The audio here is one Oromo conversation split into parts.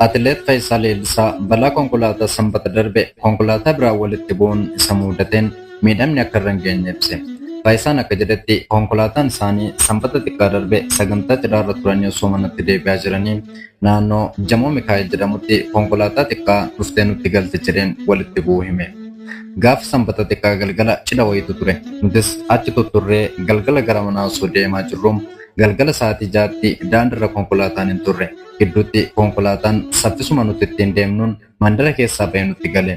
Atileet Faayisaa Leellisaa balaa konkolaataa sanbata darbe konkolaataa biraa walitti bu'uun isa mudateen miidhamni akka irra hin geenye ibse. Faayisaan akka jedhetti konkolaataan isaanii sanbata xiqqaa darbe sagantaa cidhaarra turanii osoo manatti deebi'aa jiranii naannoo Jamoo Mikaa'el jedhamutti konkolaataa xiqqaa dhuftee nutti galti jedheen walitti bu'uu hime. Gaafa sanbata xiqqaa galgala cidha wayitu ture. Nutis achi tutturree galgala gara manaa osoo deemaa jirru galgala sa'aatii 6tti daandiirra konkolaataan hin turre. Gidduutti konkolaataan saffisuma nuti ittiin deemnuun mandara keessaa ba'ee nutti gale.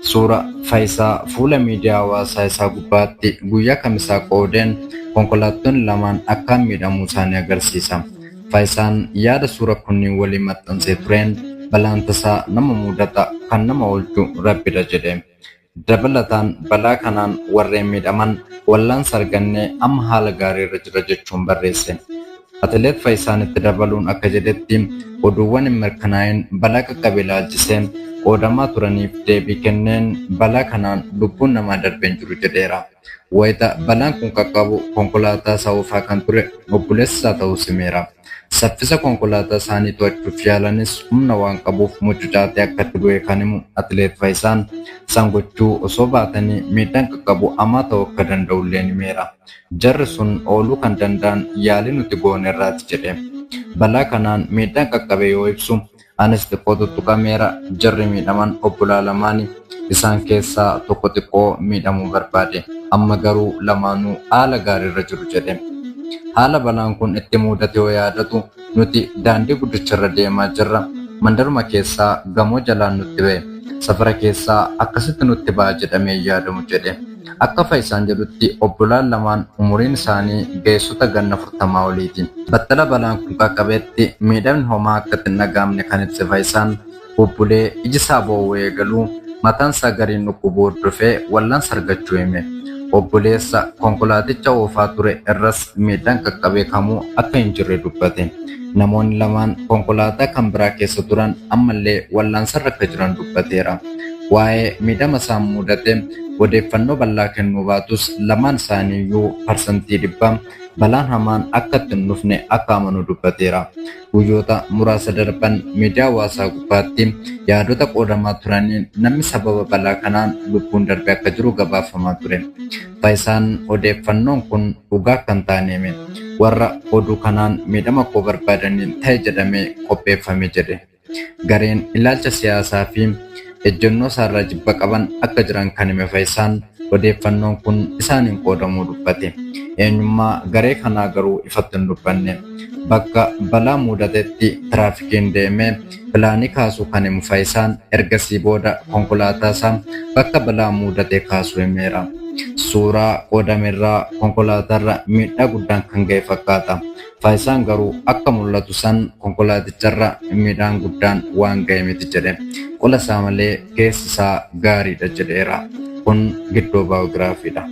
Suura Faayisaa fuula miidiyaa hawaasaa isaa gubbaatti guyyaa kamisaa qoodeen konkolaattonni lamaan akkaan miidhamuu isaanii agarsiisa. Faayisaan yaada suura kunniin waliin maxxansee tureen balaan tasaa nama mudata kan nama oolchu rabbidha jedhe. Dabalataan balaa kanaan warreen miidhaman wallaansa argannee amma haala gaarii irra jira jechuun barreesse. Atileet Faayisaan itti dabaluun akka jedhetti oduuwwan hin mirkanaa'in balaa qaqqabe ilaalchisee qoodamaa turaniif deebii kenneen balaa kanaan lubbuun namaa darbeen jiru jedheera. Wayita balaan kun qaqqabu konkolaataa isaa oofaa kan ture obboleessa isaa ta'uu himeera. Saffisa konkolaataa isaanii to'achuuf yaalanis humna waan qabuuf mucucaatee akka itti bu'e kan himu Atileet Faayisaan san gochuu osoo baatanii miidhaan qaqqabu hamaa ta'uu akka danda'u illee himeera. Jarri sun ooluu kan danda'an yaalii nuti goone irraati jedhe. Balaa kanaan miidhaan qaqqabe yoo ibsu anis xiqqoo tuttuqameera. Jarri miidhaman obbolaa lamaani. Isaan keessaa tokko xiqqoo miidhamuu barbaade. Amma garuu lamaanuu haala gaariirra jiru jedhe. Haala balaan kun itti mudate yoo yaadatu nuti daandii guddicharra deemaa jirra. Mandaruma keessaa gamoo jalaan nutti ba'e. Safara keessaa akkasitti nutti ba'a jedhamee yaadamu jedhe. Akka Faayisaan jedhutti obbolaan lamaan umuriin isaanii geessota ganna 40 oliiti. Battala balaan kun qaqqabeetti miidhamni homaa akka hin dhagaamne kan ibse Faayisaan bubbulee iji isaa boo'uu eegaluu mataan isaa gariin dhukkubuu hordofee wallaansa argachuu hime. Obboleessa konkolaaticha oofaa ture irras miidhaan qaqqabee kamuu akka hin jirre dubbate. Namoonni lamaan konkolaataa kan biraa keessa turan ammallee wallaansarra akka jiran dubbateera. Waa'ee miidhama isaan mudate odeeffannoo bal'aa kennuu baatus lamaan isaaniiyyuu parsantii 100 balaan hamaan akka itti hin dhufne akka amanu dubbateera. Guyyoota muraasa darban miidiyaa hawaasaa gubbaatti yaadota qoodamaa turaniin namni sababa balaa kanaan lubbuun darbe akka jiru gabaafamaa ture. Faayisaan odeeffannoon kun dhugaa kan taane hime. Warra oduu kanaan miidhama koo barbaadaniin ta'e jedhamee qopheeffame jedhe. Gareen ilaalcha siyaasaa fi ejjennoo isaarraa jibba qaban akka jiran kan hime Faayisaan odeeffannoon kun isaaniin qoodamuu dubbate. Eenyummaa garee kanaa garuu ifatti hin dubbanne. Bakka balaa mudatetti tiraafikiin deemee pilaanii kaasuu kan himu Faayisaan ergasii booda konkolaataa isaa bakka balaa mudate kaasuu himeera. Suuraa qoodamerraa konkolaatarra miidhaa guddaan kan ga'e fakkaata. Faayisaan garuu akka mul'atu san konkolaaticharra miidhaan guddaan waan ga'e miti jedhe. Qola isaa malee keessi isaa gaariidha jedheera. Kun gidduu baayogiraafiidha.